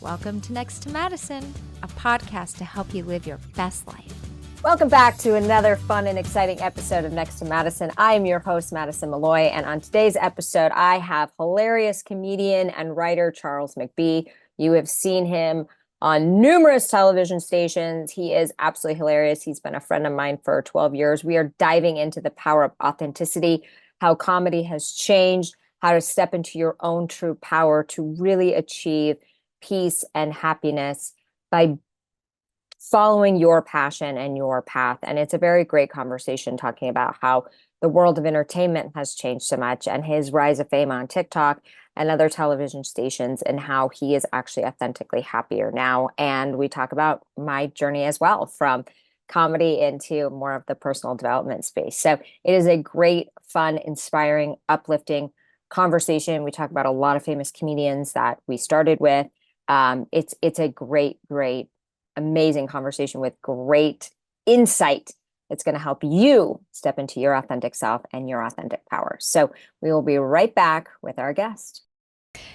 Welcome to Next to Madison, a podcast to help you live your best life. Welcome back to another fun and exciting episode of Next to Madison. I am your host, Madison Malloy, and on today's episode, I have hilarious comedian and writer Charles McBee. You have seen him on numerous television stations. He is absolutely hilarious. He's been a friend of mine for 12 years. We are diving into the power of authenticity, how comedy has changed, how to step into your own true power to really achieve peace and happiness by following your passion and your path. And it's a very great conversation talking about how the world of entertainment has changed so much and his rise of fame on TikTok and other television stations and how he is actually authentically happier now. And we talk about my journey as well, from comedy into more of the personal development space. So it is a great, fun, inspiring, uplifting conversation. We talk about a lot of famous comedians that we started with. It's a great, amazing conversation with great insight that's going to help you step into your authentic self and your authentic power. So we will be right back with our guest.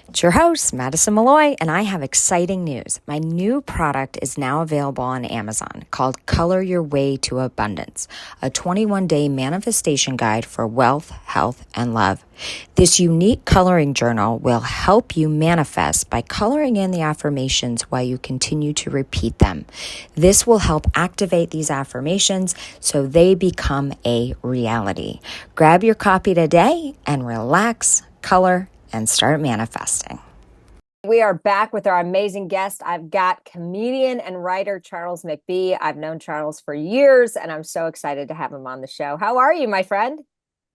It's your host, Madison Malloy, and I have exciting news. My new product is now available on Amazon called Color Your Way to Abundance, a 21-day manifestation guide for wealth, health, and love. This unique coloring journal will help you manifest by coloring in the affirmations while you continue to repeat them. This will help activate these affirmations so they become a reality. Grab your copy today and relax, color, and start manifesting. We are back with our amazing guest. I've got comedian and writer Charles McBee. I've known Charles for years, and I'm so excited to have him on the show. How are you, my friend?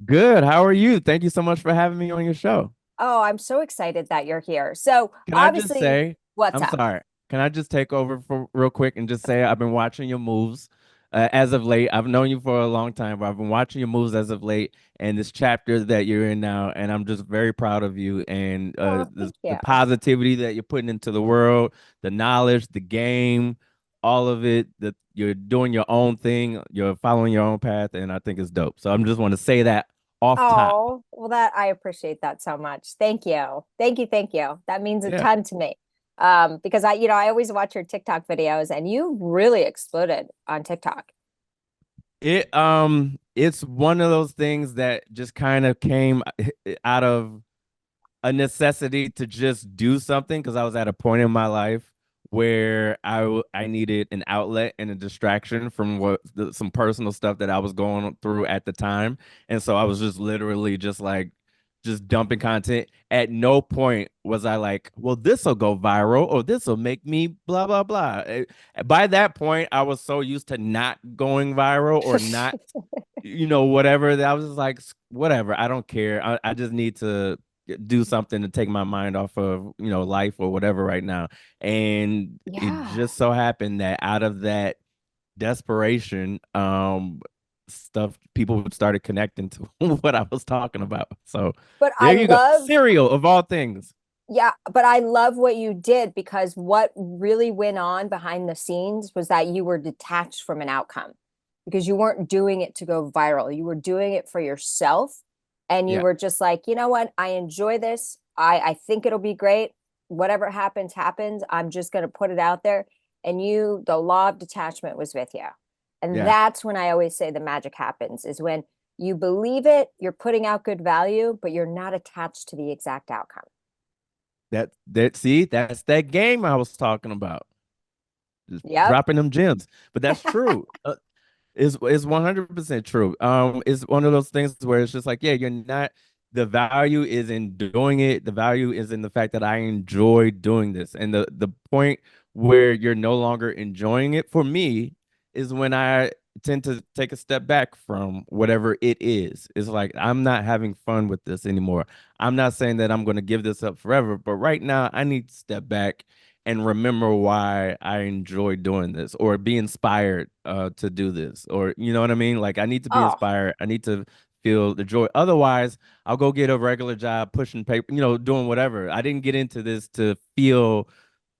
Good. How are you? Thank you so much for having me on your show. Oh, I'm so excited that you're here. So Can obviously, I just say, what's I'm up? sorry. Can I just take over for real quick and just say I've been watching your moves as of late. I've known you for a long time, but I've been watching your moves as of late and this chapter that you're in now. And I'm just very proud of you and Thank the you. positivity that you're putting into the world, the knowledge, the game, all of it, that you're doing your own thing, you're following your own path. And I think it's dope. So I'm just want to say that off top. Oh, well, that I appreciate that so much. Thank you. Thank you. Thank you. That means a Yeah. ton to me. Because I always watch your TikTok videos and you really exploded on TikTok. It's one of those things that just kind of came out of a necessity to just do something because I was at a point in my life where I needed an outlet and a distraction from some personal stuff that I was going through at the time. And so I was just literally just dumping content. At no point was I like, well, this will go viral or this will make me blah, blah, blah. By that point, I was so used to not going viral or not, whatever, that I was just like, whatever, I don't care. I just need to do something to take my mind off of, life or whatever right now. And it Yeah. just so happened that out of that desperation, stuff, people started connecting to what I was talking about. So But there I you go. love, Cereal of all things. yeah, but I love what you did because what really went on behind the scenes was that you were detached from an outcome because you weren't doing it to go viral. You were doing it for yourself. And you Yeah. were just like, you know what? I enjoy this. I think it'll be great. Whatever happens, happens. I'm just going to put it out there. And the law of detachment was with you. And Yeah. that's when I always say the magic happens is when you believe it, you're putting out good value, but you're not attached to the exact outcome. That's that game I was talking about. Just Yep. dropping them gems. But that's true. Is 100% true. It's one of those things where it's just like, yeah, you're not. The value is in doing it. The value is in the fact that I enjoy doing this, and the point where you're no longer enjoying it for me is when I tend to take a step back from whatever it is. It's like I'm not having fun with this anymore. I'm not saying that I'm going to give this up forever, but right now I need to step back and remember why I enjoy doing this or be inspired to do this, or you know what I mean? Like I need to be Oh, inspired. I need to feel the joy. Otherwise, I'll go get a regular job pushing paper, doing whatever. I didn't get into this to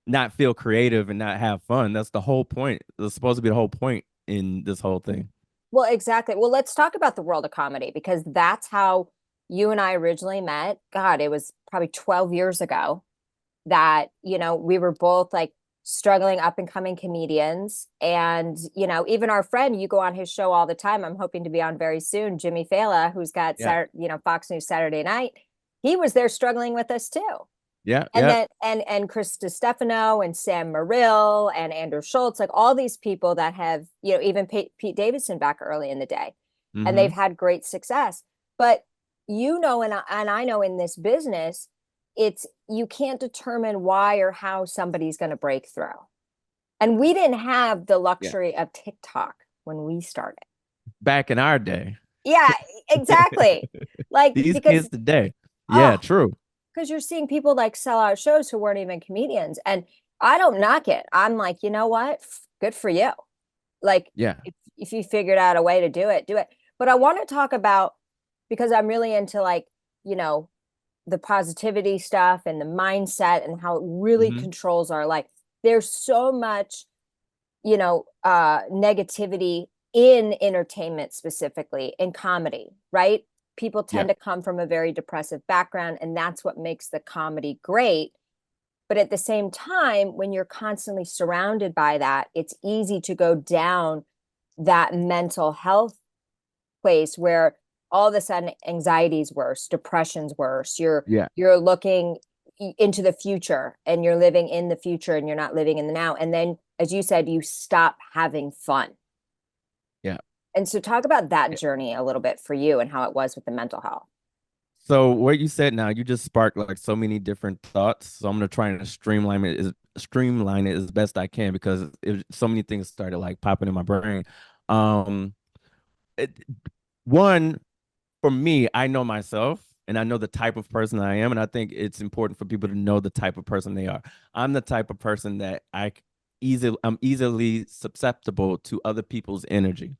not feel creative and not have fun. That's the whole point. It's supposed to be the whole point in this whole thing. well, exactly. Well, let's talk about the world of comedy because that's how you and I originally met. God, it was probably 12 years ago. that, we were both like struggling up and coming comedians. And, even our friend, you go on his show all the time. I'm hoping to be on very soon, Jimmy Fallon, who's got Yeah. Fox News Saturday Night. He was there struggling with us too. Yeah. And Yeah. then and Chris Stefano and Sam Morrill and Andrew Schultz, like all these people that have, even Pete Davidson back early in the day, and Mm-hmm. they've had great success. But and I know in this business, it's you can't determine why or how somebody's going to break through. And we didn't have the Yeah. luxury of TikTok when we started. Back in our day. Yeah, exactly. Like These because kids today. Yeah, oh, true. because you're seeing people like sell out shows who weren't even comedians. And I don't knock it. I'm like, you know what? Good for you. Like, Yeah. if you figured out a way to do it, do it. But I want to talk about, because I'm really into like, you know, the positivity stuff and the mindset and how it really Mm-hmm. controls our life. There's so much, negativity in entertainment, specifically in comedy, right? People Yeah. tend to come from a very depressive background, and that's what makes the comedy great. But at the same time, when you're constantly surrounded by that, it's easy to go down that mental health place where all of a sudden anxiety's worse, depression's worse. You're Yeah. you're looking into the future, and you're living in the future, and you're not living in the now. And then, as you said, you stop having fun. Yeah. And so talk about that journey a little bit for you and how it was with the mental health. So what you said now, you just sparked like so many different thoughts. So I'm gonna try and streamline it as best I can because so many things started like popping in my brain. Um, it, one for me, I know myself and I know the type of person I am, and I think it's important for people to know the type of person they are. I'm the type of person that I'm easily susceptible to other people's energy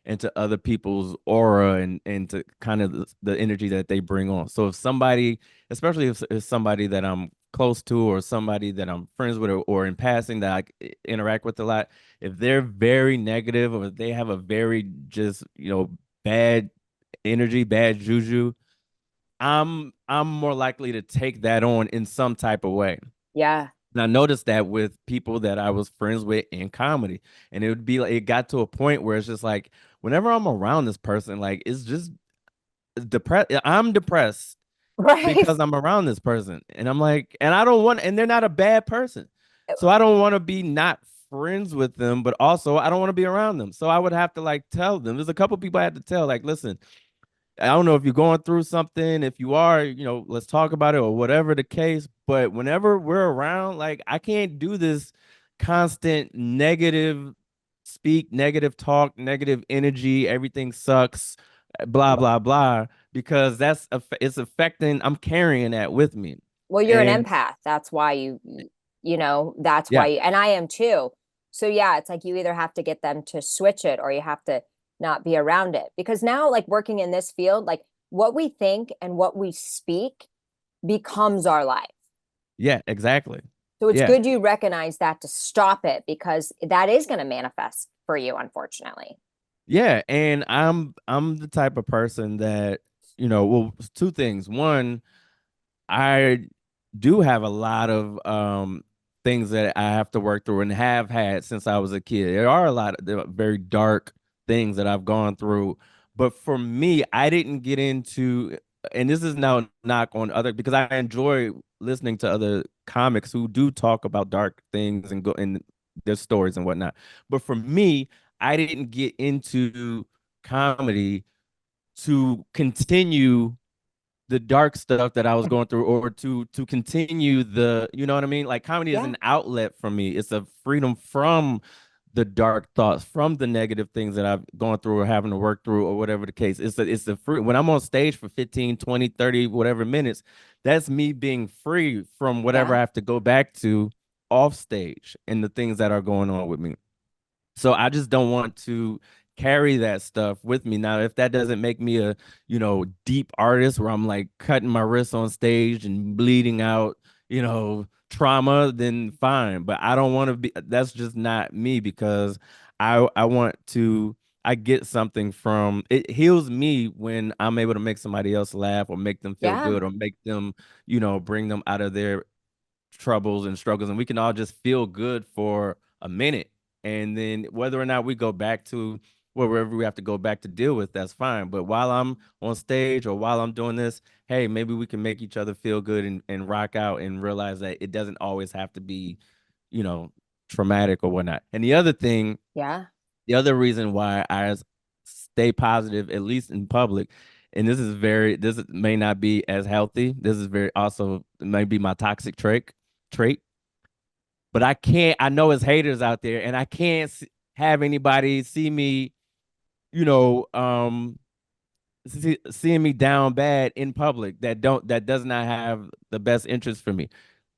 and to other people's aura and to kind of the energy that they bring on. So if somebody, especially if it's somebody that I'm close to or somebody that I'm friends with or in passing that interact with a lot, if they're very negative or if they have a very just, bad energy, bad juju, I'm more likely to take that on in some type of way. Yeah. And I noticed that with people that I was friends with in comedy. And it would be like, it got to a point where it's just like, whenever I'm around this person, like, it's just depressed. I'm depressed Right. because I'm around this person. And I'm like, and I don't want, and they're not a bad person. So I don't want to be not friends with them, but also I don't want to be around them. So I would have to like tell them. There's a couple people I had to tell, like, listen, I don't know if you're going through something. If you are, let's talk about it or whatever the case. But whenever we're around, like I can't do this constant negative speak, negative talk, negative energy. Everything sucks, blah blah blah. Because it's affecting. I'm carrying that with me, Well, you're an and empath. That's why that's why yeah, and I am too. So yeah, it's like you either have to get them to switch it, or you have to not be around it. Because now, like working in this field, like what we think and what we speak becomes our life. yeah, exactly, So it's yeah. good you recognize that to stop it, because that is going to manifest for you, unfortunately. Yeah, and I'm the type of person that, well, two things. One, I do have a lot of things that I have to work through and have had since I was a kid. There are a lot of very dark things that I've gone through, but for me, I didn't get into, and this is now knock on other because I enjoy listening to other comics who do talk about dark things and go in their stories and whatnot. But for me, I didn't get into comedy to continue the dark stuff that I was going through or to continue you know what I mean? Like comedy is Yeah. an outlet for me. It's a freedom from the dark thoughts, from the negative things that I've gone through or having to work through or whatever the case. It's a free when I'm on stage for 15, 20, 30, whatever minutes, that's me being free from whatever Yeah. I have to go back to off stage and the things that are going on with me. So I just don't want to carry that stuff with me. Now, if that doesn't make me a, deep artist where I'm like cutting my wrists on stage and bleeding out, trauma, then fine. But I don't want to be, that's just not me because I want to, I get something from it heals me when I'm able to make somebody else laugh or make them feel Yeah. good or make them, bring them out of their troubles and struggles, and we can all just feel good for a minute. And then whether or not we go back to wherever we have to go back to deal with, that's fine. But while I'm on stage or while I'm doing this, hey, maybe we can make each other feel good and rock out and realize that it doesn't always have to be, you know, traumatic or whatnot. And Yeah. the other reason why I stay positive, at least in public, and this may not be as healthy. This is very also may be my toxic trait, but I know it's haters out there, and I can't have anybody see me, you know, seeing me down bad in public that does not have the best interest for me.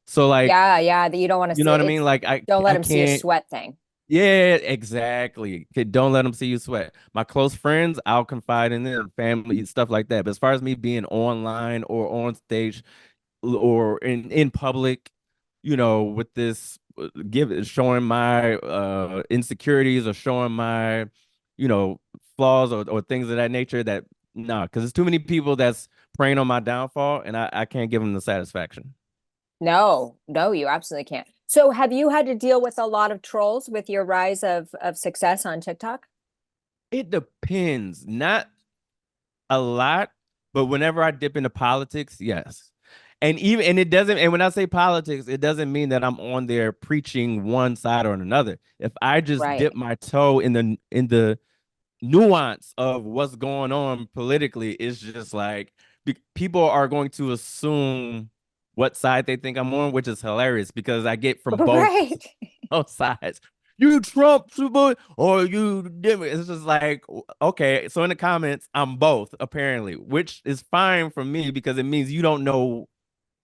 So like, Yeah, yeah, that you don't want to you see know what I it. mean? Like Don't let I them see a can't. sweat thing. Yeah, exactly. Okay, don't let them see you sweat. My close friends, I'll confide in them, family, stuff like that. But as far as me being online or on stage or in public, with this showing my insecurities or showing my, you know, flaws or things of that nature, that nah, because there's too many people that's preying on my downfall, and I can't give them the satisfaction. No, no, you absolutely can't. So have you had to deal with a lot of trolls with your rise of success on TikTok? It depends. Not a lot, but whenever I dip into politics, yes. And it doesn't, and when I say politics, it doesn't mean that I'm on there preaching one side or another. If I just Right. dip my toe in the nuance of what's going on politically, it's just like people are going to assume what side they think I'm on, which is hilarious because I get from both Right. both sides. You Trump super or you Democrat. It's just like, okay. So in the comments, I'm both apparently, which is fine for me because it means you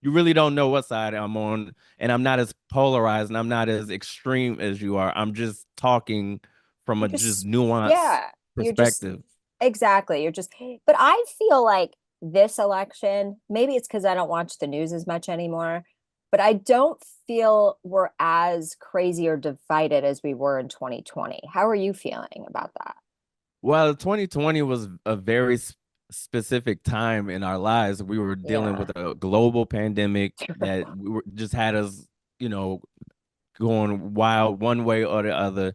really don't know what side I'm on, and I'm not as polarized and I'm not as extreme as you are. I'm just talking from You're a just just, nuanced yeah, you're just perspective. exactly. You're just, but I feel like this election, maybe it's because I don't watch the news as much anymore, but I don't feel we're as crazy or divided as we were in 2020. How are you feeling about that? Well, 2020 was a very specific time in our lives. We were dealing Yeah. with a global pandemic that just had us, you know, going wild one way or the other.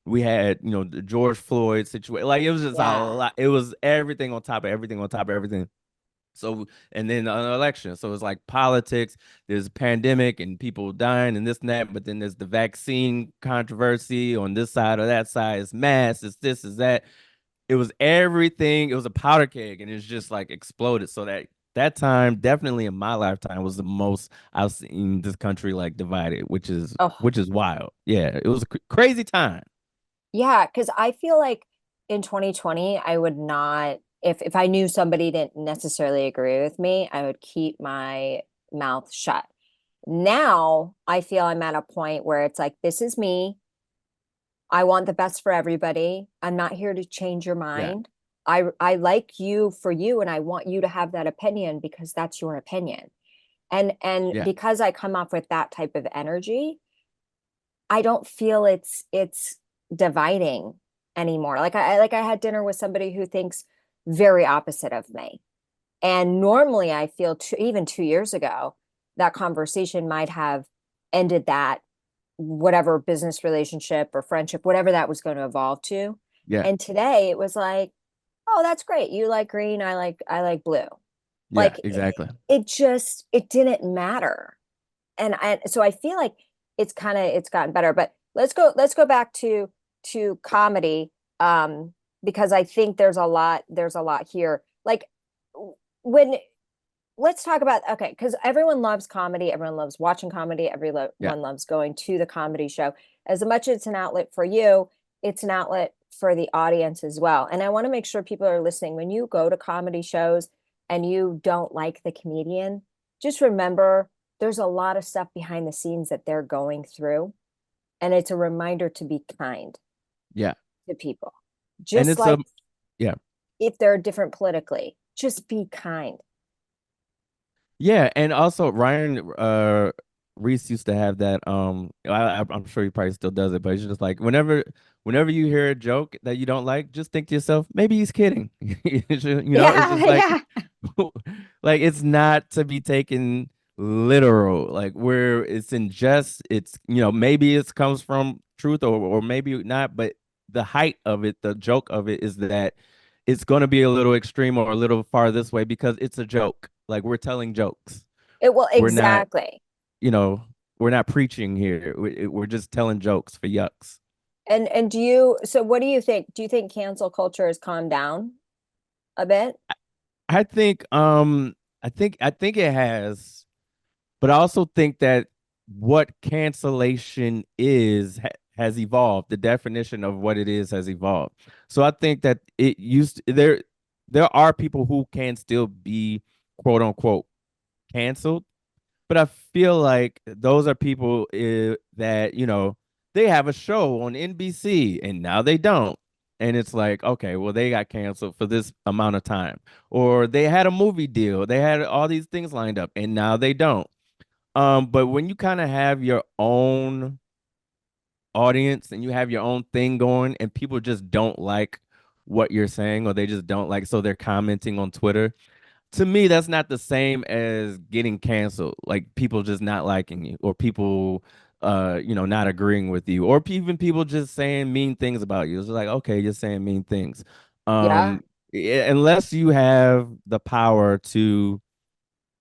We had, the George Floyd situation. Like it was just a Yeah. lot. It was everything on top of everything on top of everything. So, and then an election. So it's like politics, there's a pandemic and people dying and this and that. But then there's the vaccine controversy on this side or that side. It's mass, it's this, is that. It was everything. It was a powder keg and it's just like exploded. So that time, definitely in my lifetime, was the most I've seen this country like divided, which is Oh, which is wild. Yeah, it was a crazy time. yeah, because I feel like in 2020, I would not, if I knew somebody didn't necessarily agree with me, I would keep my mouth shut. Now I feel I'm at a point where it's like, this is me. I want the best for everybody. I'm not here to change your Yeah, mind. I like you for you, and I want you to have that opinion because that's your opinion. And yeah, because I come off with that type of energy, I don't feel it's dividing anymore. Like I had dinner with somebody who thinks very opposite of me. And normally I feel even 2 years ago, that conversation might have ended that whatever business relationship or friendship, whatever that was going to evolve to. yeah, And today it was like, oh, that's great. You like green, I like blue. yeah. Like Exactly. it didn't matter. And so I feel like it's gotten better. But let's go back to comedy, because I think there's a lot here. Like when let's talk about, okay, because everyone loves comedy, everyone loves watching comedy, everyone Yeah, loves going to the comedy show. As much as it's an outlet for you, it's an outlet for the audience as well. And I want to make sure people are listening. When you go to comedy shows and you don't like the comedian, just remember there's a lot of stuff behind the scenes that they're going through. And it's a reminder to be kind yeah. to people. And Just it's a like yeah. if they're different politically, just be kind. Yeah, and also Ryan Reese used to have that I'm sure he probably still does it, but it's just like whenever you hear a joke that you don't like, just think to yourself, maybe he's kidding. It's just Yeah, like yeah. like it's not to be taken literal, like where it's in jest, it's maybe it comes from truth or maybe not, but the height of it, the joke of it is that it's going to be a little extreme or a little far this way because it's a joke. Like we're telling jokes. It will We're not, exactly. you know, we're not preaching here. We're just telling jokes for yucks. And do you, so what do you think? Do you think cancel culture has calmed down a bit? I think I think it has, but I also think that what cancellation is has evolved. The definition of what it is has evolved. So I think that it used to, there are people who can still be quote unquote canceled, but I feel like those are people that they have a show on NBC and now they don't. And it's like, okay, well, they got canceled for this amount of time. Or they had a movie deal. They had all these things lined up and now they don't. But when you kind of have your own audience and you have your own thing going and people just don't like what you're saying or they just don't like, so they're commenting on Twitter. To me, that's not the same as getting canceled, like people just not liking you or people not agreeing with you or even people just saying mean things about you. It's like, okay, you're saying mean things. Yeah. Unless you have the power to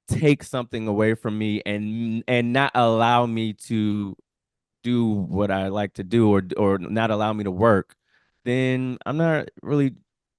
take something away from me and not allow me to do what I like to do or not allow me to work, then I'm not really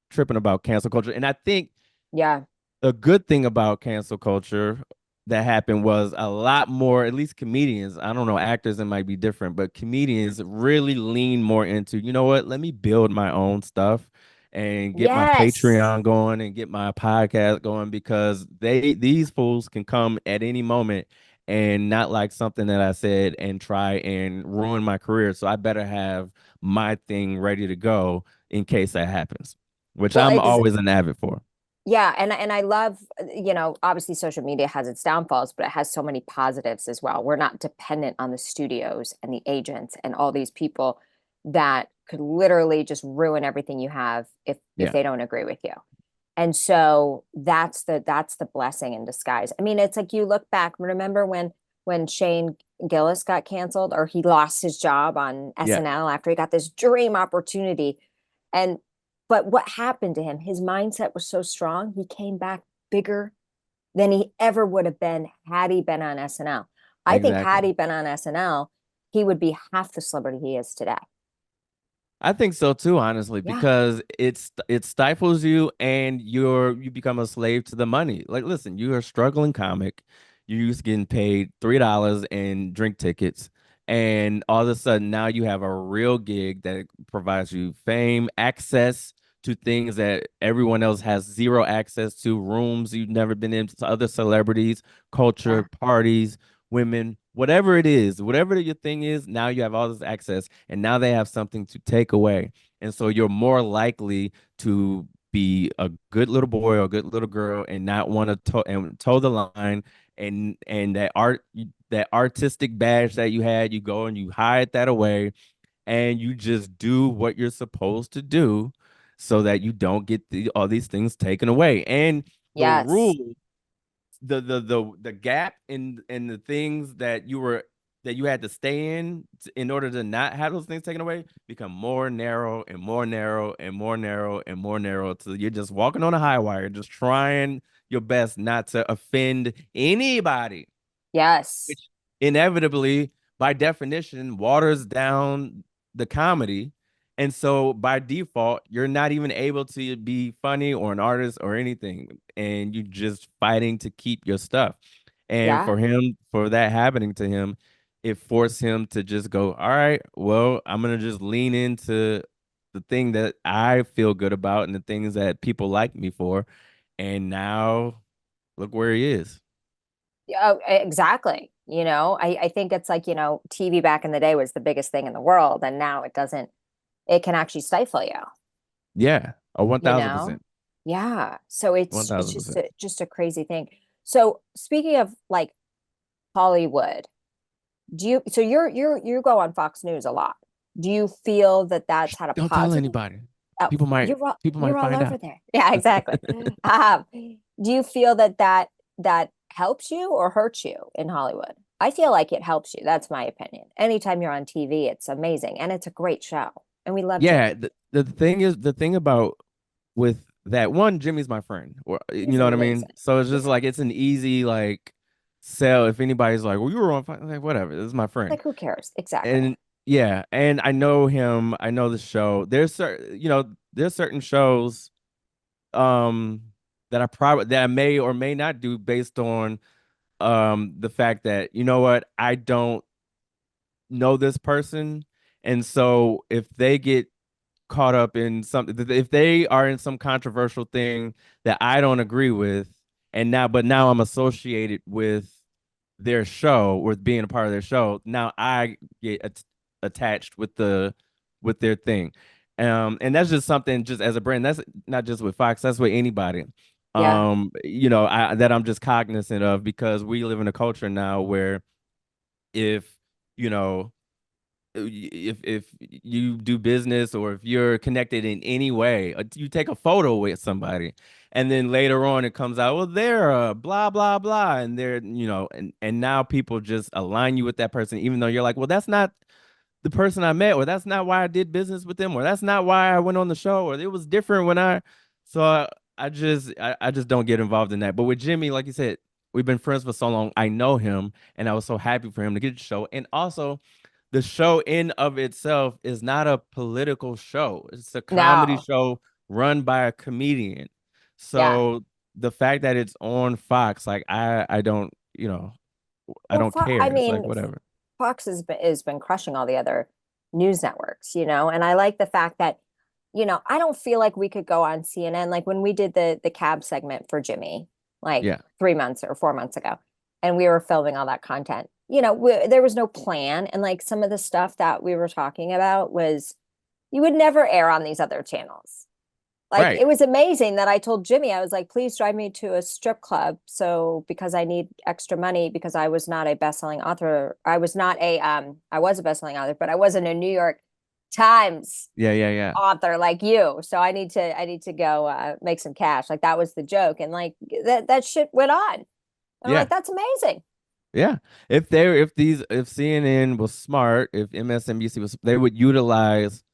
tripping about cancel culture. And I think Yeah. a good thing about cancel culture that happened was a lot more, at least comedians, I don't know, actors it might be different, but comedians really lean more into, you know what, let me build my own stuff and get my Yes. Patreon going and get my podcast going because these fools can come at any moment and not like something that I said and try and ruin my career. So I better have my thing ready to go in case that happens, which Well, I'm always an avid for. yeah, and I love, obviously social media has its downfalls, but it has so many positives as well. We're not dependent on the studios and the agents and all these people that could literally just ruin everything you have if Yeah. they don't agree with you. And so that's the blessing in disguise. I mean, it's like you look back, remember when Shane Gillis got canceled or he lost his job on Yeah. SNL after he got this dream opportunity. And but what happened to him? His mindset was so strong, he came back bigger than he ever would have been had he been on SNL. I think had Exactly. he been on SNL, he would be half the celebrity he is today. I think so too, honestly, Yeah. because it stifles you and you become a slave to the money. Like, listen, you're a struggling comic. You're used to getting paid $3 in drink tickets, and all of a sudden now you have a real gig that provides you fame, access to things that everyone else has zero access to, rooms you've never been in, to other celebrities, culture, Yeah. parties, women, whatever it is, whatever your thing is, now you have all this access and now they have something to take away. And so you're more likely to be a good little boy or a good little girl and not want to toe the line and that artistic badge that you had, you go and you hide that away and you just do what you're supposed to do so that you don't get all these things taken away. And the Yes. rule the gap in the things that you had to stay in order to not have those things taken away become more narrow and more narrow and more narrow and more narrow till you're just walking on a high wire, just trying your best not to offend anybody, Yes. which inevitably, by definition, waters down the comedy. And so by default, you're not even able to be funny or an artist or anything. And you're just fighting to keep your stuff. And Yeah. for him, for that happening to him, it forced him to just go, all right, well, I'm going to just lean into the thing that I feel good about and the things that people like me for. And now look where he is. Oh, exactly. I think it's like, TV back in the day was the biggest thing in the world, and now it can actually stifle you, Yeah, a one you thousand know? percent. Yeah. So it's just 1000%. just a crazy thing. So speaking of like Hollywood, you go on Fox News a lot. Do you feel that that's had a Don't tell positive? anybody. Oh, People might you're all find over out. there. Yeah, exactly. Do you feel that helps you or hurts you in Hollywood? I feel like it helps you. That's my opinion. Anytime you're on TV, it's amazing and it's a great show. And we love Jimmy. Yeah, the thing is, the thing about with that one, Jimmy's my friend, or He's you know what I mean? amazing. So it's just Yeah. like it's an easy like sell if anybody's like, well, you were on like whatever, this is my friend. Like, who cares? Exactly. And yeah, and I know him, I know the show. There's certain, there's certain shows um that I may or may not do based on the fact that you know what, I don't know this person, and so if they get caught up in something, if they are in some controversial thing that I don't agree with, and now I'm associated with their show, with being a part of their show, now I get attached with their thing. And that's just something, just as a brand, that's not just with Fox, that's with anybody. Yeah. That I'm just cognizant of, because we live in a culture now where if you know if you do business, or if you're connected in any way, you take a photo with somebody, and then later on it comes out, well, they're blah blah blah, and they're and now people just align you with that person, even though you're like, well, that's not the person I met, or that's not why I did business with them, or that's not why I went on the show, or it was different when I so I just don't get involved in that. But with Jimmy, like you said, we've been friends for so long, I know him, and I was so happy for him to get the show. And also, the show in of itself is not a political show. It's a comedy No. show run by a comedian. Yeah. So the fact that it's on Fox, like I don't, I Well, don't care. I It's like mean, whatever. Fox has been crushing all the other news networks, and I like the fact that, I don't feel like we could go on CNN like when we did the cab segment for Jimmy, like Yeah. 3 months or 4 months ago, and we were filming all that content. There was no plan, and like some of the stuff that we were talking about was you would never air on these other channels. Like Right. it was amazing that I told Jimmy, I was like, please drive me to a strip club. So because I need extra money, because I was not a best-selling author. I was a best-selling author, but I wasn't a New York Times Yeah, yeah, yeah. author like you. So I need to go make some cash. Like that was the joke. And like that shit went on. And I'm Yeah. like, that's amazing. Yeah. If CNN was smart, if MSNBC was, they would utilize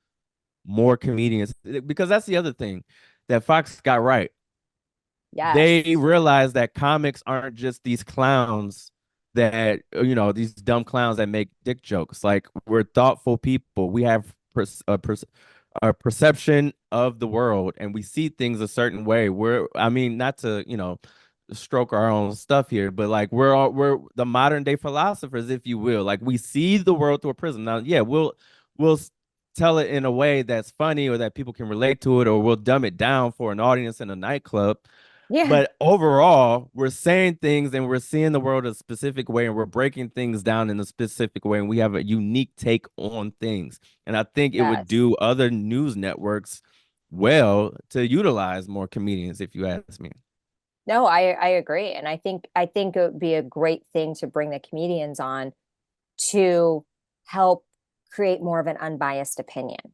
more comedians, because that's the other thing that Fox got right. They Yes. realize that comics aren't just these clowns that, these dumb clowns that make dick jokes. Like, we're thoughtful people. We have a perception of the world, and we see things a certain way. I mean, not to, stroke our own stuff here, but like we're the modern day philosophers, if you will. Like, we see the world through a prism. Now, yeah, we'll tell it in a way that's funny, or that people can relate to it, or we'll dumb it down for an audience in a nightclub. Yeah. But overall, we're saying things and we're seeing the world a specific way, and we're breaking things down in a specific way, and we have a unique take on things. And I think it would Yes. do other news networks well to utilize more comedians, if you ask me. No, I agree. And I think it would be a great thing to bring the comedians on to help create more of an unbiased opinion. Right.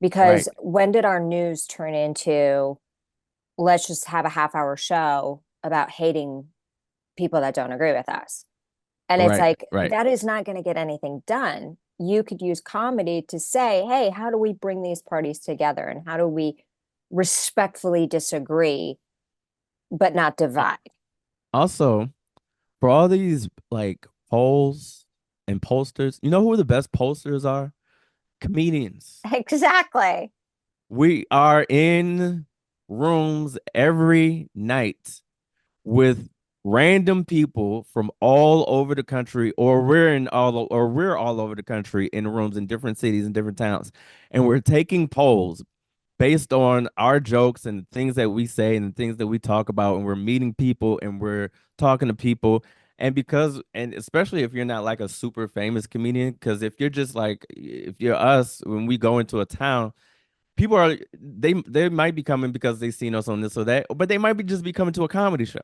Because when did our news turn into let's just have a half-hour show about hating people that don't agree with us? And it's Right. like Right. that is not going to get anything done. You could use comedy to say, hey, how do we bring these parties together, and how do we respectfully disagree but not divide? Also, for all these like polls and posters, you know who the best posters are? Comedians. Exactly. We are in rooms every night with random people from all over the country, or we're all over the country in rooms in different cities and different towns, and we're taking polls based on our jokes and things that we say and the things that we talk about, and we're meeting people and we're talking to people. And especially if you're not like a super famous comedian, because if you're just like, if you're us, when we go into a town, people are, they might be coming because they've seen us on this or that, but they might be just be coming to a comedy show.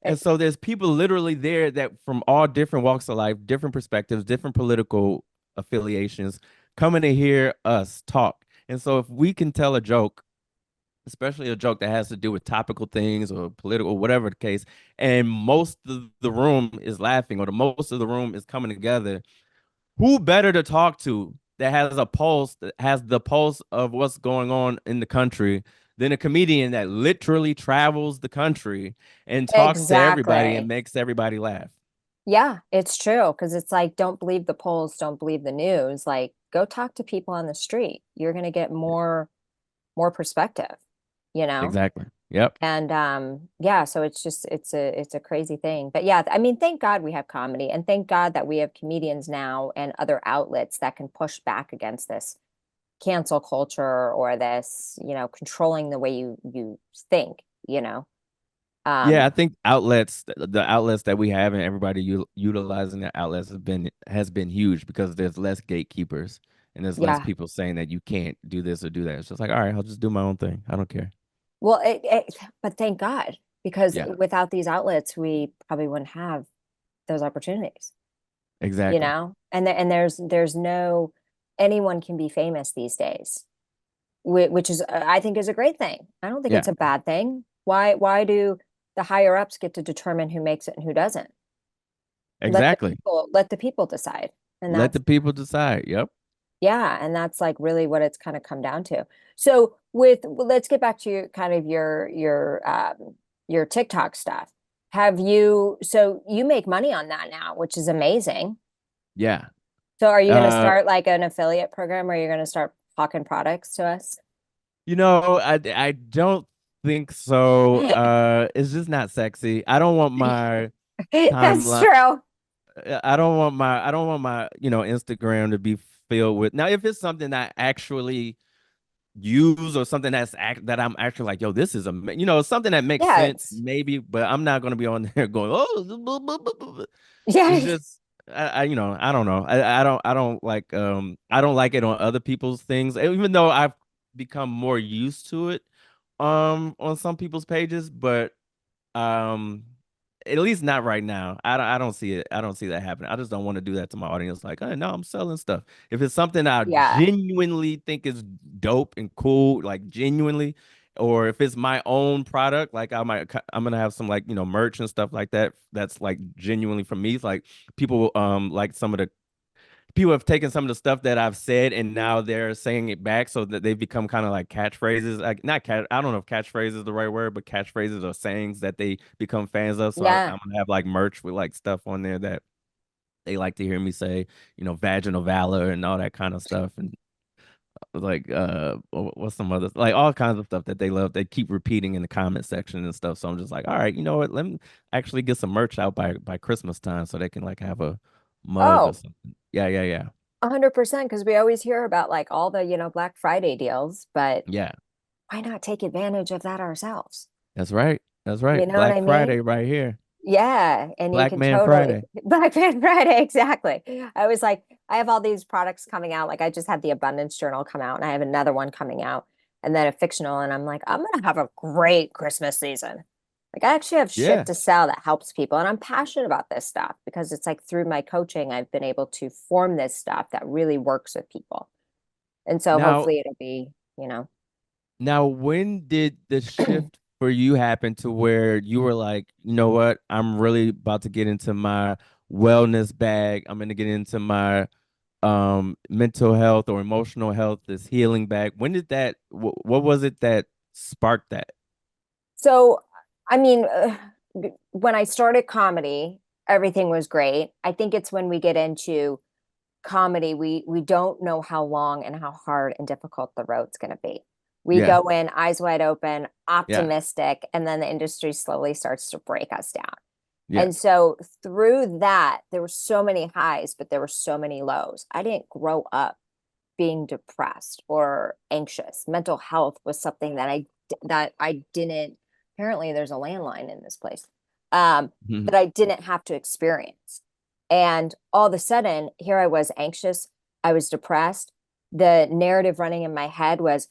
And so there's people literally there that from all different walks of life, different perspectives, different political affiliations, coming to hear us talk. And so if we can tell a joke especially a joke that has to do with topical things or political, whatever the case, and most of the room is laughing or the most of the room is coming together, who better to talk to that has a pulse, that has the pulse of what's going on in the country than a comedian that literally travels the country and talks to everybody and Exactly. makes everybody laugh. Yeah, it's true. Because it's like, don't believe the polls, don't believe the news. Like, go talk to people on the street. You're going to get more perspective, you know? Exactly. Yep. And yeah, so it's just it's a crazy thing. But yeah, I mean, thank God we have comedy, and thank God that we have comedians now and other outlets that can push back against this cancel culture or this, controlling the way you think, you know. Yeah, Um I think the outlets that we have and everybody utilizing the outlets has been huge because there's less gatekeepers and there's less yeah. people saying that you can't do this or do that. It's just like, all right, I'll just do my own thing. I don't care. Well, but thank God, because Yeah, without these outlets, we probably wouldn't have those opportunities, you exactly. know? And there's no anyone can be famous these days, which is I think is a great thing. I don't think Yeah, it's a bad thing. Why do the higher ups get to determine who makes it and who doesn't? exactly. Let the people decide. And Let that's the people decide. Yep. yeah, and that's like really what it's kind of come down to. So let's get back to kind of your TikTok stuff. So you make money on that now, which is amazing. Yeah. So are you going to Uh, start like an affiliate program, or are you going to start hawking products to us? I don't think so. It's just not sexy. I don't want my That's timeline. true. I don't want my Instagram to be filled with. Now, if it's something that I actually use or something that I'm actually like, yo, this is something that makes Yeah, sense, maybe, but I'm not gonna be on there going, oh, it's yeah, just I don't know. I don't like it on other people's things, even though I've become more used to it on some people's pages, but um, at least not right now. I don't see it. I don't see that happening. I just don't want to do that to my audience. Like, hey, no, I'm selling stuff. If it's something I yeah, genuinely think is dope and cool, like genuinely, or if it's my own product, like I'm gonna have some like merch and stuff like that. That's like genuinely for me. It's like people like some of the people have taken some of the stuff that I've said and now they're saying it back so that they've become kind of like catchphrases. Like not cat I don't know if catchphrase is the right word, but catchphrases or sayings that they become fans of. So yeah. I'm gonna have like merch with like stuff on there that they like to hear me say, vaginal valor and all that kind of stuff. And like what's some other like all kinds of stuff that they love. They keep repeating in the comment section and stuff. So I'm just like, all right, you know what? Let me actually get some merch out by Christmas time so they can like have a mug or Oh, something. Yeah, yeah, yeah. 100%, because we always hear about like all the, Black Friday deals, but Yeah. why not take advantage of that ourselves? That's right. That's You right. know what Black I mean? Friday right here. Yeah, and you Black can Man totally Friday. Black Man Friday, exactly. I was like, I have all these products coming out. Like I just had the Abundance Journal come out, and I have another one coming out, and then a fictional, and I'm like, I'm gonna have a great Christmas season. Like I actually have shit Yeah. to sell that helps people, and I'm passionate about this stuff because it's like through my coaching, I've been able to form this stuff that really works with people. And so Now, hopefully it'll be, now, when did the shift for you happen to where you were like, you know what? I'm really about to get into my wellness bag. I'm gonna get into my mental health or emotional health, this healing bag. When did what was it that sparked that? So, I mean, when I started comedy, everything was great. I think it's when we get into comedy, we don't know how long and how hard and difficult the road's going to be. We Yeah. go in eyes wide open, Yeah. optimistic, and then the industry slowly starts to break us down. Yeah. And so through that, there were so many highs, but there were so many lows. I didn't grow up being depressed or anxious. Mental health was something that I didn't. Apparently, there's a landline in this place that I didn't have to experience. And all of a sudden, here I was anxious. I was depressed. The narrative running in my head was,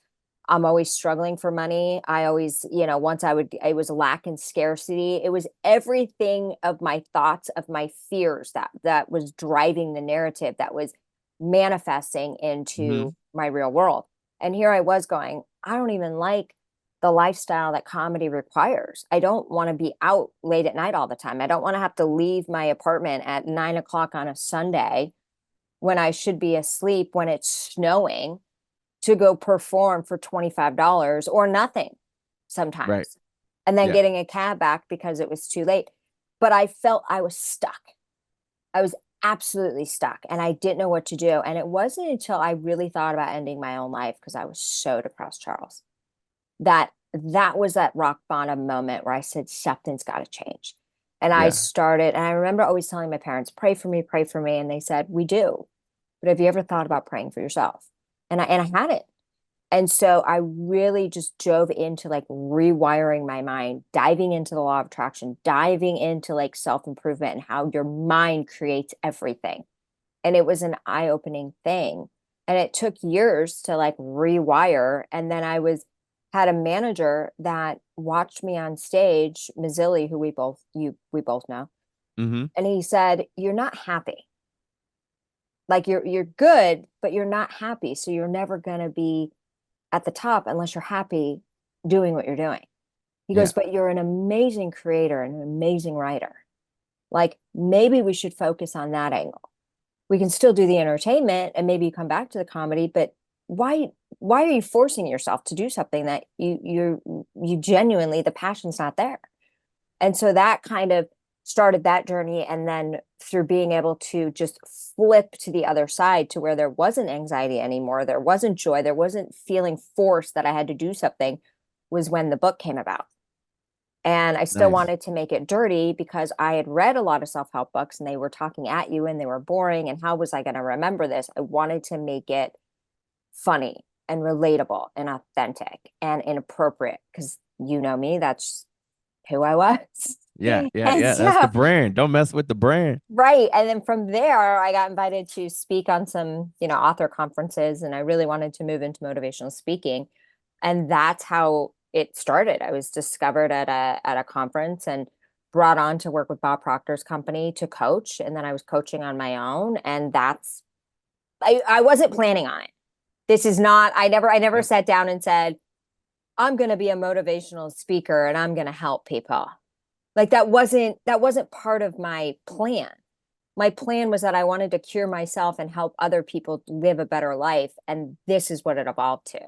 I'm always struggling for money. I always, once it was lack and scarcity. It was everything of my thoughts, of my fears that was driving the narrative that was manifesting Hmm. into my real world. And here I was going, I don't even like the lifestyle that comedy requires. I don't want to be out late at night all the time. I don't want to have to leave my apartment at 9 o'clock on a Sunday when I should be asleep when it's snowing to go perform for $25 or nothing Right. sometimes. And then Yeah. getting a cab back because it was too late. But I felt I was stuck. I was absolutely stuck and I didn't know what to do. And it wasn't until I really thought about ending my own life because I was so depressed, Charles, that was that rock bottom moment where I said, something's got to change. And I Yeah. started, and I remember always telling my parents, pray for me, pray for me. And they said, we do. But have you ever thought about praying for yourself? And I hadn't. And so I really just dove into like rewiring my mind, diving into the law of attraction, diving into like self-improvement and how your mind creates everything. And it was an eye-opening thing. And it took years to like rewire. And then had a manager that watched me on stage, Mazzilli, who we both know. Mm-hmm. And he said, you're not happy. Like you're good, but you're not happy. So you're never gonna be at the top unless you're happy doing what you're doing. He Yeah. goes, but you're an amazing creator and an amazing writer. Like maybe we should focus on that angle. We can still do the entertainment and maybe you come back to the comedy, but why are you forcing yourself to do something that you genuinely, the passion's not there? And so that kind of started that journey. And then through being able to just flip to the other side to where there wasn't anxiety anymore, there wasn't joy, there wasn't feeling forced that I had to do something, was when the book came about. And I still Nice. wanted to make it dirty because I had read a lot of self-help books and they were talking at you and they were boring. And how was I going to remember this? I wanted to make it funny and relatable and authentic and inappropriate because you know me, that's who I was. Yeah. Yeah. And Yeah. That's the so, brand. Don't mess with the brand. right. And then from there, I got invited to speak on some, author conferences, and I really wanted to move into motivational speaking. And that's how it started. I was discovered at a conference and brought on to work with Bob Proctor's company to coach. And then I was coaching on my own. And I wasn't planning on it. This is not, I never Yep. sat down and said, I'm going to be a motivational speaker and I'm going to help people. Like that wasn't part of my plan. My plan was that I wanted to cure myself and help other people live a better life. And this is what it evolved to.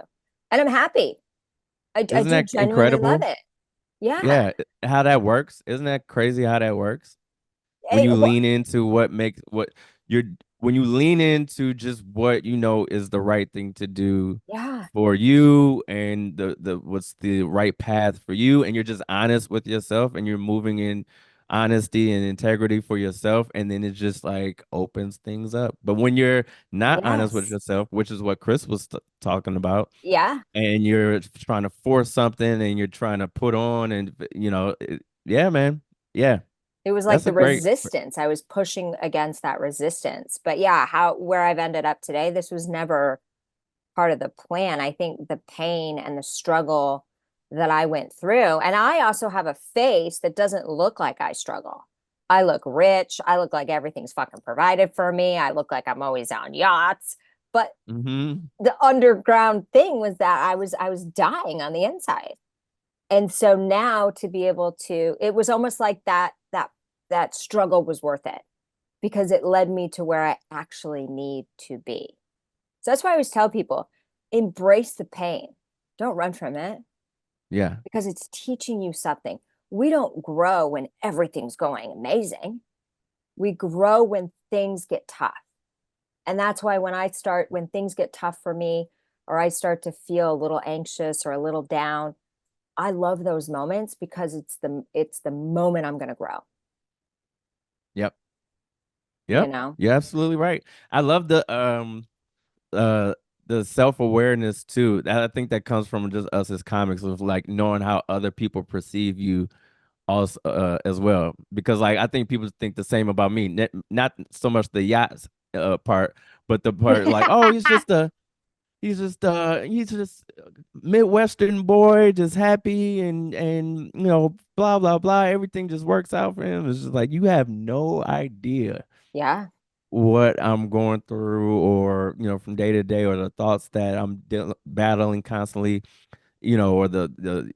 And I'm happy. I Isn't do that genuinely love incredible? it. Yeah. Yeah. How that works. Isn't that crazy how that works? When Eh, you wha- lean into you're when you lean into just what you know is the right thing to do yeah. for you and the what's the right path for you, and you're just honest with yourself and you're moving in honesty and integrity for yourself, and then it just like opens things up. But when you're not honest with Yes. yourself, which is what Chris was talking about, Yeah. and you're trying to force something and you're trying to put on and yeah, man. Yeah, It was like that's the a great. resistance. I was pushing against that resistance. But yeah, where I've ended up today, this was never part of the plan. I think the pain and the struggle that I went through, and I also have a face that doesn't look like I struggle. I look rich. I look like everything's fucking provided for me. I look like I'm always on yachts. But Mm-hmm. the underground thing was that I was dying on the inside. And so now to be able to, it was almost like that struggle was worth it because it led me to where I actually need to be. So that's why I always tell people, embrace the pain. Don't run from it Yeah. because it's teaching you something. We don't grow when everything's going amazing. We grow when things get tough. And that's why when things get tough for me, or I start to feel a little anxious or a little down, I love those moments because it's the moment I'm going to grow, Yep. you Yep. know? You're absolutely right. I love uh the self-awareness too. I think that comes from just us as comics of like knowing how other people perceive you also as well. Because like I think people think the same about me. Not so much the yachts part, but the part like, oh, he's just Midwestern boy, just happy and blah blah blah. Everything just works out for him. It's just like you have no idea Yeah. what I'm going through, or from day to day, or the thoughts that I'm battling constantly. or the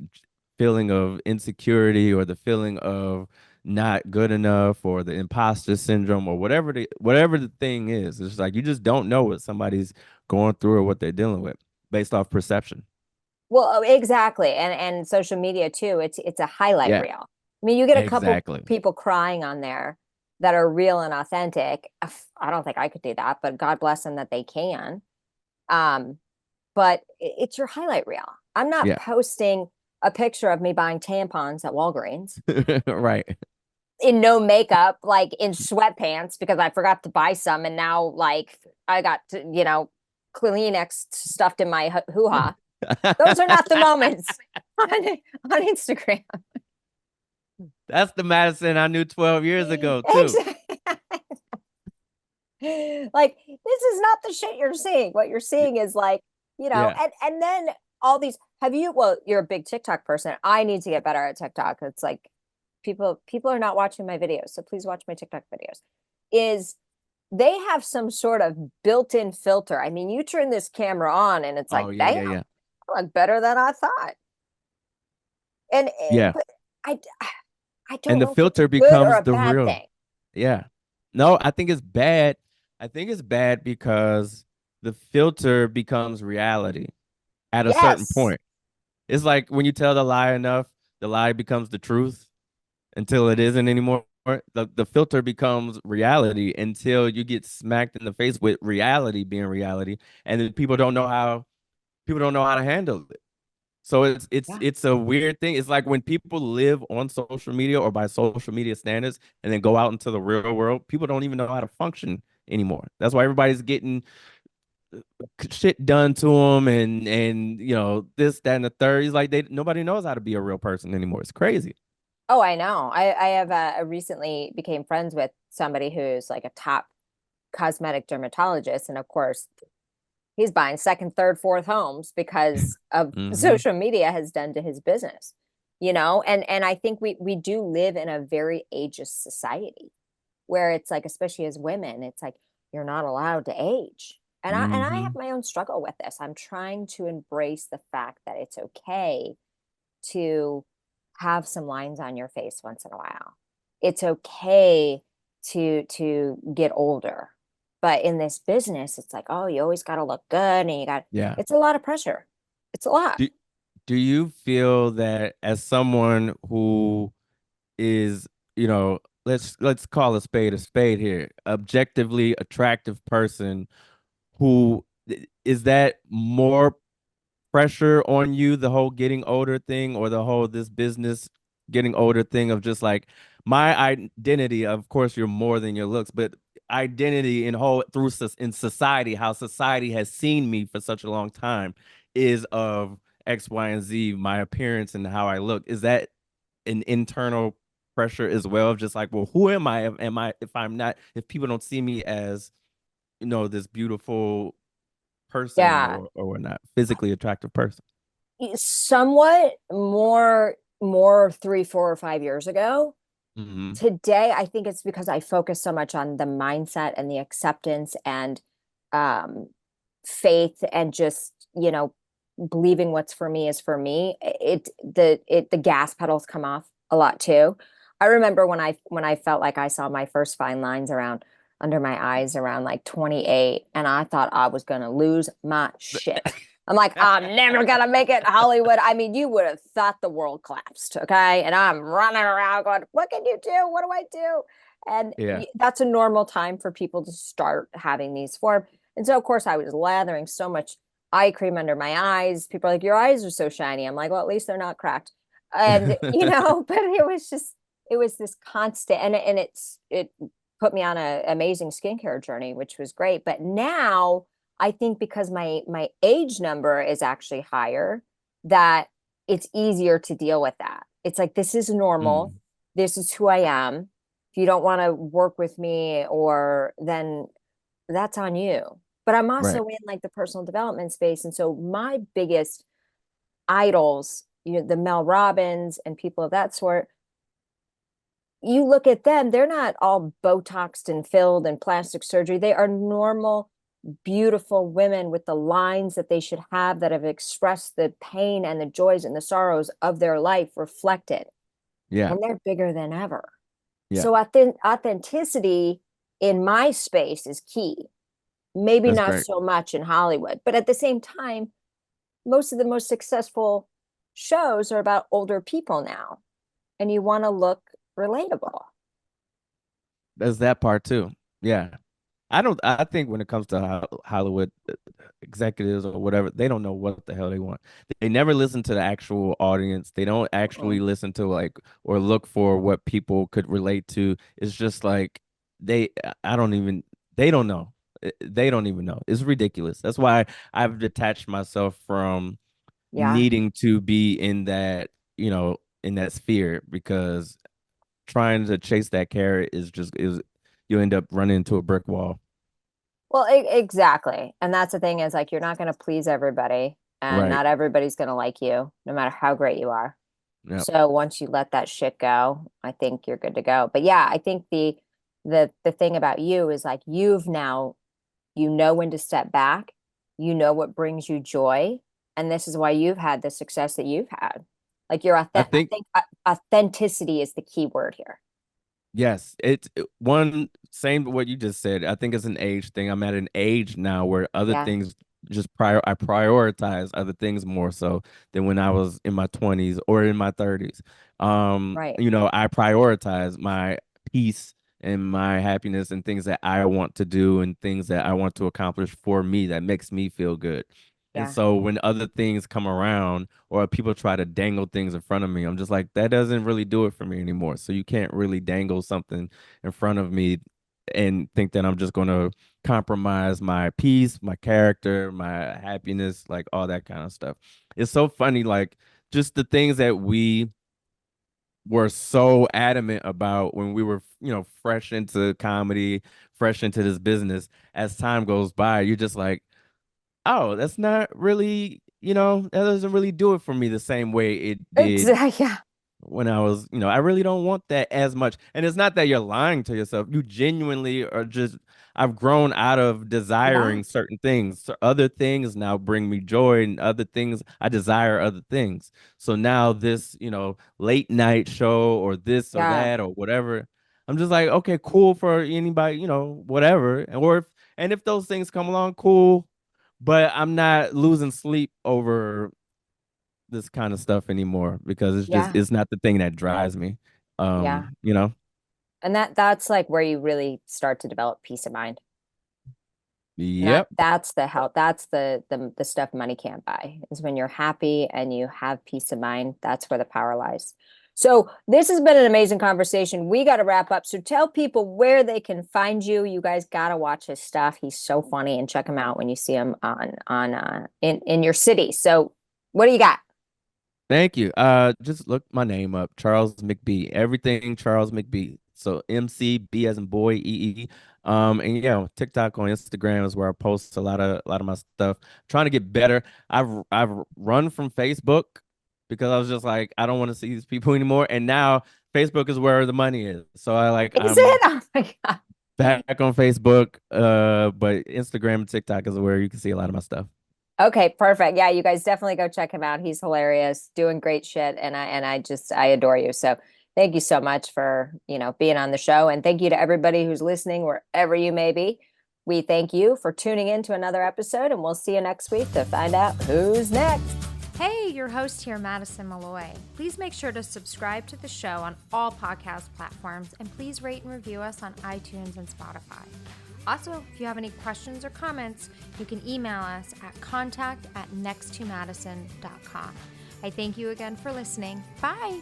feeling of insecurity or the feeling of not good enough or the imposter syndrome or whatever the thing is. It's like you just don't know what somebody's going through or what they're dealing with based off perception. Well, exactly. And social media too, it's a highlight Yeah, reel. I mean, you get a couple exactly. people crying on there that are real and authentic. I don't think I could do that, but God bless them that they can. Um, but it's your highlight reel. I'm not Yeah. posting a picture of me buying tampons at Walgreens Right. in no makeup, like in sweatpants because I forgot to buy some, and now like I got Kleenex stuffed in my hoo-ha. Those are not the moments on Instagram. That's the Madison I knew 12 years ago, too. Exactly. Like this is not the shit you're seeing. What you're seeing is like, Yeah. and then all these well, you're a big TikTok person. I need to get better at TikTok. It's like people are not watching my videos, so please watch my TikTok videos. Is they have some sort of built-in filter. I mean, you turn this camera on and it's like, Oh, yeah, damn, yeah, yeah. I look better than I thought. And Yeah. but I I And don't the know if it's a filter good or becomes a the bad real. thing. Yeah. No, I think it's bad. I think it's bad because the filter becomes reality at a certain Yes. point. It's like when you tell the lie enough, the lie becomes the truth until it isn't anymore. The filter becomes reality until you get smacked in the face with reality being reality, and then people don't know how to handle it. So it's it's Yeah. it's a weird thing. It's like when people live on social media or by social media standards and then go out into the real world, people don't even know how to function anymore. That's why everybody's getting shit done to them and this, that, and the third. It's like nobody knows how to be a real person anymore. It's crazy. Oh, I know. I have recently became friends with somebody who's like a top cosmetic dermatologist, and of course, he's buying second, third, fourth homes because of Hmm. social media has done to his business. And I think we do live in a very ageist society where it's like, especially as women, it's like you're not allowed to age. And I have Hmm. my own struggle with this. I'm trying to embrace the fact that it's okay to have some lines on your face once in a while. It's okay to get older. But in this business, it's like, oh, you always got to look good and Yeah. it's a lot of pressure. It's a lot. Do do you feel that as someone who is, let's call a spade here, objectively attractive person who is that more pressure on you, the whole getting older thing or the whole this business getting older thing of just like my identity, of course you're more than your looks, but identity in whole through in society, how society has seen me for such a long time is of X, Y, and Z, my appearance and how I look. Is that an internal pressure as well of just like, well, who am I? Am I if I'm not if people don't see me as, this beautiful person Yeah. or whatnot, physically attractive person? Somewhat more 3, 4, or 5 years ago. Hmm. Today, I think it's because I focus so much on the mindset and the acceptance and um, faith and just, believing what's for me is for me. The gas pedals come off a lot too. I remember when I felt like I saw my first fine lines around under my eyes around like 28, and I thought I was gonna lose my shit. I'm like, I'm never gonna make it in Hollywood. I mean, you would have thought the world collapsed, okay? And I'm running around going, what can you do? What do I do? And Yeah. that's a normal time for people to start having these form. And so, of course, I was lathering so much eye cream under my eyes. People are like, your eyes are so shiny. I'm like, well, at least they're not cracked. And, but it was this constant, and it put me on an amazing skincare journey, which was great. But now, I think because my age number is actually higher, that it's easier to deal with that. It's like this is normal. Mm, This is who I am. If you don't want to work with me, or then that's on you. But I'm right. also in like the personal development space. And so my biggest idols, the Mel Robbins and people of that sort, you look at them, they're not all Botoxed and filled and plastic surgery. They are normal, beautiful women with the lines that they should have that have expressed the pain and the joys and the sorrows of their life reflected. Yeah. And they're bigger than ever. Yeah. So authenticity in my space is key. Maybe That's not great. so much in Hollywood, but at the same time, most of the most successful shows are about older people now, and you want to look relatable. There's that part too. Yeah. I think when it comes to Hollywood executives or whatever, they don't know what the hell they want. They never listen to the actual audience. They don't actually Mm. listen to like or look for what people could relate to. It's just like they I don't even they don't know. They don't even know. It's ridiculous. That's why I've detached myself from Yeah. needing to be in that, in that sphere because trying to chase that carrot is you end up running into a brick wall. Well, exactly. And that's the thing is like you're not going to please everybody, and Right. not everybody's going to like you, no matter how great you are. Yep. So once you let that shit go, I think you're good to go. But yeah, I think the thing about you is like you've now you know when to step back, you know what brings you joy, and this is why you've had the success that you've had. Like your I I think think authenticity is the key word here. yes, one same what you just said. I think it's an age thing. I'm at an age now where other Yeah, things I prioritize other things more so than when I was in my 20s or in my 30s. right. I prioritize my peace and my happiness and things that I want to do and things that I want to accomplish for me that makes me feel good. And Yeah. so when other things come around or people try to dangle things in front of me, I'm just like, that doesn't really do it for me anymore. So you can't really dangle something in front of me and think that I'm just going to compromise my peace, my character, my happiness, like all that kind of stuff. It's so funny, like just the things that we were so adamant about when we were, fresh into comedy, fresh into this business. As time goes by, you're just like, oh, that's not really, that doesn't really do it for me the same way it did Exactly. Yeah. when I was, I really don't want that as much. And it's not that you're lying to yourself. You genuinely are just, I've grown out of Yeah. desiring certain things. So other things now bring me joy and other things, I desire other things. So now this, late night show or this or Yeah. that or whatever, I'm just like, okay, cool for anybody, whatever. And if those things come along, cool. But I'm not losing sleep over this kind of stuff anymore because Yeah. it's not the thing that drives me. Yeah. You know? And that's like where you really start to develop peace of mind. And Yep. that's the help. That's the stuff money can't buy is when you're happy and you have peace of mind. That's where the power lies. So this has been an amazing conversation. We got to wrap up. So tell people where they can find you. You guys got to watch his stuff. He's so funny, and check him out when you see him on in your city. So what do you got? Thank you. Just look my name up, Charles McBee. Everything Charles McBee. So MCB as in boy, EE. And yeah, TikTok on Instagram is where I post a lot of my stuff. Trying to get better. I've run from Facebook because I was just like, I don't want to see these people anymore. And now Facebook is where the money is. So Is I'm it? Oh my God. back on Facebook. But Instagram and TikTok is where you can see a lot of my stuff. Okay, perfect. Yeah, you guys definitely go check him out. He's hilarious, doing great shit, and I adore you. So thank you so much for, being on the show. And thank you to everybody who's listening, wherever you may be. We thank you for tuning in to another episode, and we'll see you next week to find out who's next. Hey, your host here, Madison Malloy. Please make sure to subscribe to the show on all podcast platforms, and please rate and review us on iTunes and Spotify. Also, if you have any questions or comments, you can email us at contact@nexttomadison.com. I thank you again for listening. Bye.